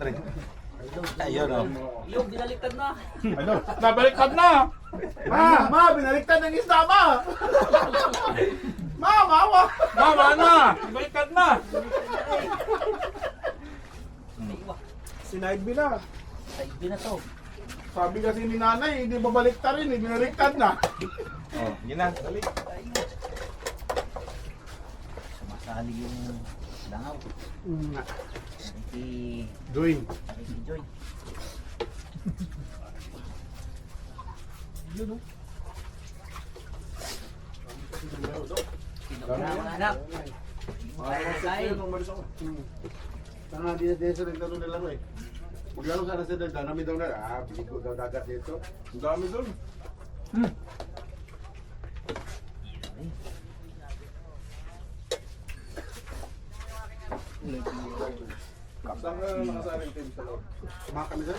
Tre. Ayun o. Yung binaliktad na. Ano? Nabaliktad na! Ma, binaliktad ng isda ma! Mawa! Mama na! Baliktad na! Sinaid na. Saigbi na to. Sabi kasi ni nanay, hindi babaliktad rin, binaliktad na. Oh, yun na. Sumasali yung langaw. Si Doing. si Joy. Yun o. Anak. Kain. Tanga di na desa rin tanong nila ko eh. Maglaro sana sila, dami daw na. Bigo daw dagat dito. Ang dami doon. Saan ka nakasaling team sa loob? Sumaka kami sir?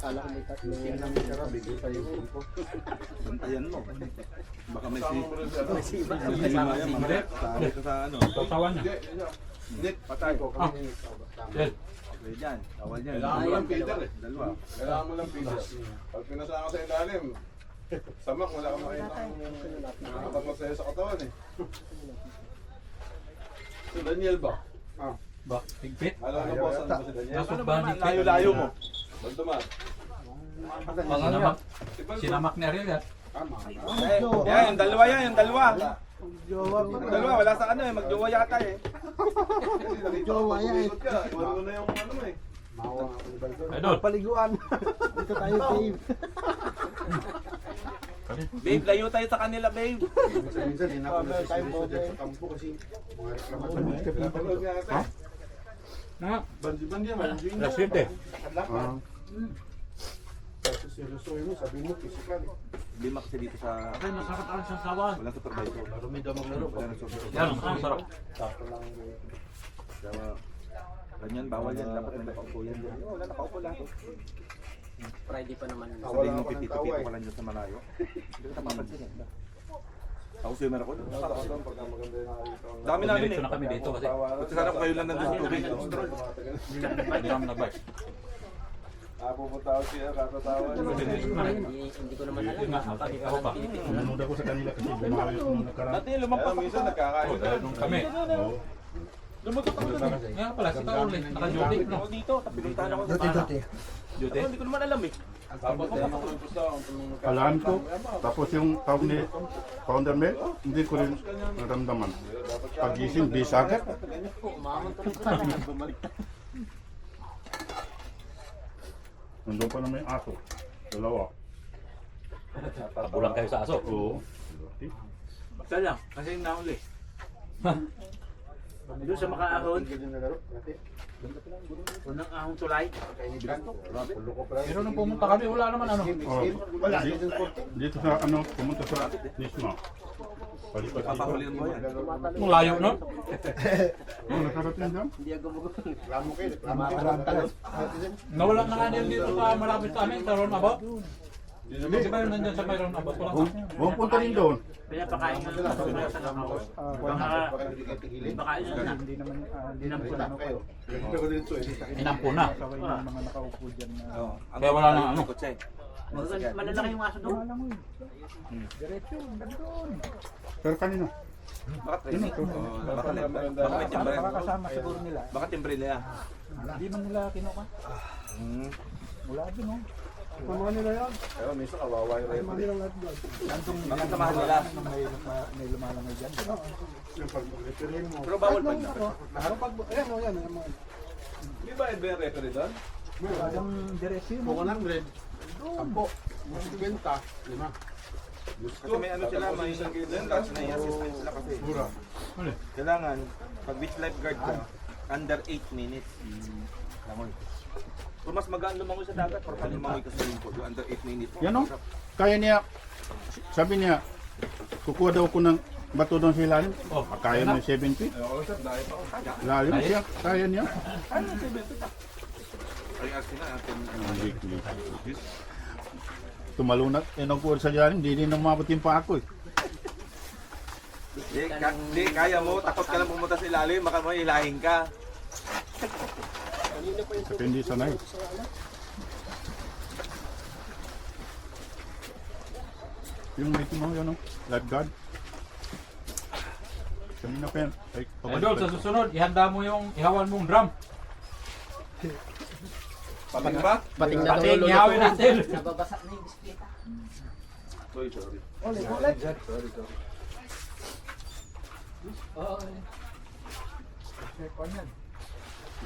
Kala ko may tatlo. Tingnan namin siya, bigay pa yung info. Bantayan mo. Baka may Siba. Dito sa ano. Tatawan niya. Hindi, patay ko. Kami Del. Okay dyan. Awal dyan. Kailangan mo lang feeder eh. Dalawa. Kailangan mo lang feeder. Pag pinasama sa ilalim, samak, wala kang makita nakakapagmasaya sa katawan eh. Si Daniel ba? Ba, higpit. Alam na po, saan ba si Daniel? Nasok ba ni Layo-layo mo. Balduman. Sinamak ni Ariel yan. Yan, yung dalawa yan, yung dalawa. Yung dalawa, wala sa ano eh, magjowa yata eh. Jowa yan eh. Iwan mo na yung ano eh. Mawa nga ako ni Balduman. Idol. Paliguan. Dito tayo, babe. Babe, layo tayo sa kanila, babe. Minsan, hindi na ako nagsisilip sa kampo kasi mga reklamasyon. Napanood nga natin. Na. Bandi-bandi yan, bandi yan. Alas 7. Tapos sinusuwi mo, sabi mo, physical. Lima kasi dito sa... Ay, masarap ang sasawan. Walang supervisor. Marumi daw maglaro. Wala nang supervisor. Yan, ang sarap. Tapo lang. Kaya, ganyan, bawal yan. Dapat may nakaupo yan. Wala, nakaupo lang. Friday pa naman. Sabihin mo 50-50 pa lang dyan sa malayo. Hindi ka napapansin eh. Ako swimmer ako. Dami namin eh. Diretso na kami dito kasi Kasi sana kung kayo lang nandun sa tubig. hindi namin nag-bike. Pupunta ako siya, katatawa. Hindi ko naman alam. Yun nga, ako pa. Nanood ako sa kanila kasi bumawi ako nung nakaraan. Dati lumampas ako Minsan sa... nagkakain. Oh, dahil nung kami. Lumutot ako dun eh. Nga pala, si Carol eh. Naka-duty. Ako dito, tapilitahan ako sa Duty, pana. duty. Duty? Ako hindi ko naman alam eh. Tapos gusto ako. Alaan ko, tapos yung tawag ni Founder Mel, hindi ko rin naramdaman. Pagising, di sagad. Nandun pa naman yung aso. Dalawa. Kabulang kayo sa aso. Oo. Basta lang, kasi nauli. Doon sa makaahon, unang ahong tulay. Pero nung pumunta kami, wala naman ano. Oh, dito sa ano, pumunta sa Nisma. Palipat dito. Papahuli ng buhay. Kung layo nun. Oh, nakarating dyan. Reklamo kayo, reklamo kayo. Nawala na nga nila dito sa malapit sa amin, sa Roundabout. Di ba yun nandyan sa may Roundabout? Wala ka. Huwag punta rin doon. Pinapakain nga sa mga sa Roundabout. Baka yun na. Dinampo na. Kayo. Dito ko dito eh. Inampo na. Mga nakaupo dyan na. Oo. Kaya wala nang ano. Kotse. Malalaki yung aso doon. Diretso, gandun. Pero kanina. Baka training. Baka may timbre. Baka kasama siguro nila. Baka timbre nila. Hindi man nila kinuha. Wala din, oh. Mama nila yan. Pero minsan kawawa yung referee. Baka samahan nila. May lumalangay dyan. Yung pag-referee mo. Pero bawal pa na. Ayan, oh, yan. Di ba yung referee doon? Yung diretso yun. 100. 10. 50. 5. Kasi may ano sila, may touch na i-assistant sila kasi. Kailangan, pag beach lifeguard ka, under 8 minutes. Langoy. Kung mas magaan lumangoy sa dagat, para pag lumangoy ka sa swimming pool, under 8 minutes. Yan o. Kaya niya, sabi niya, kukuha daw ko ng bato doon sa ilalim. Oh, Kaya mo yung 7 feet. Lalim siya, kaya niya. Ay, asin na natin. Tumalunat, nagkuha sa ilalim, hindi din namabot yung pa ako eh. Di, kaya mo, takot ka lang pumunta sa ilalim, baka mo ilahin ka. Kasi hindi sanay. Yung may tumaw yun, no? Lifeguard. Kanina pa yan. Ay, Idol, sa susunod, ihanda mo yung ihawan mong drum. Pating ba? Pating Pating, ihawin natin. Nababasa na yung bisikleta. Sorry. Ulit.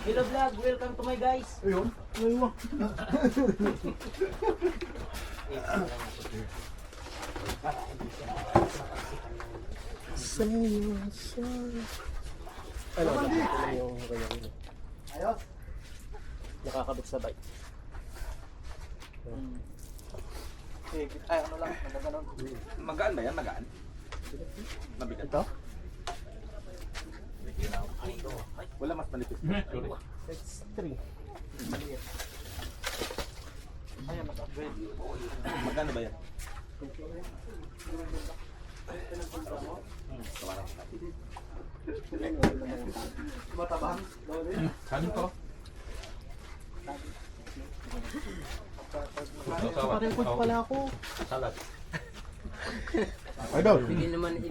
Hello vlog, welcome to my guys. Ayun. Ayun. Ayos. Nakakabit sa bike. Ay, ano lang, magaganon. Magaan ba yan? Magaan? Mabigat. Ito? Wala mas manipis. Sorry. It's 3. Ayan, naka-upgrade. Magkano ba yan? Matabang. Kanin ko. Pareho pala ako. Salad. Idol. Hindi naman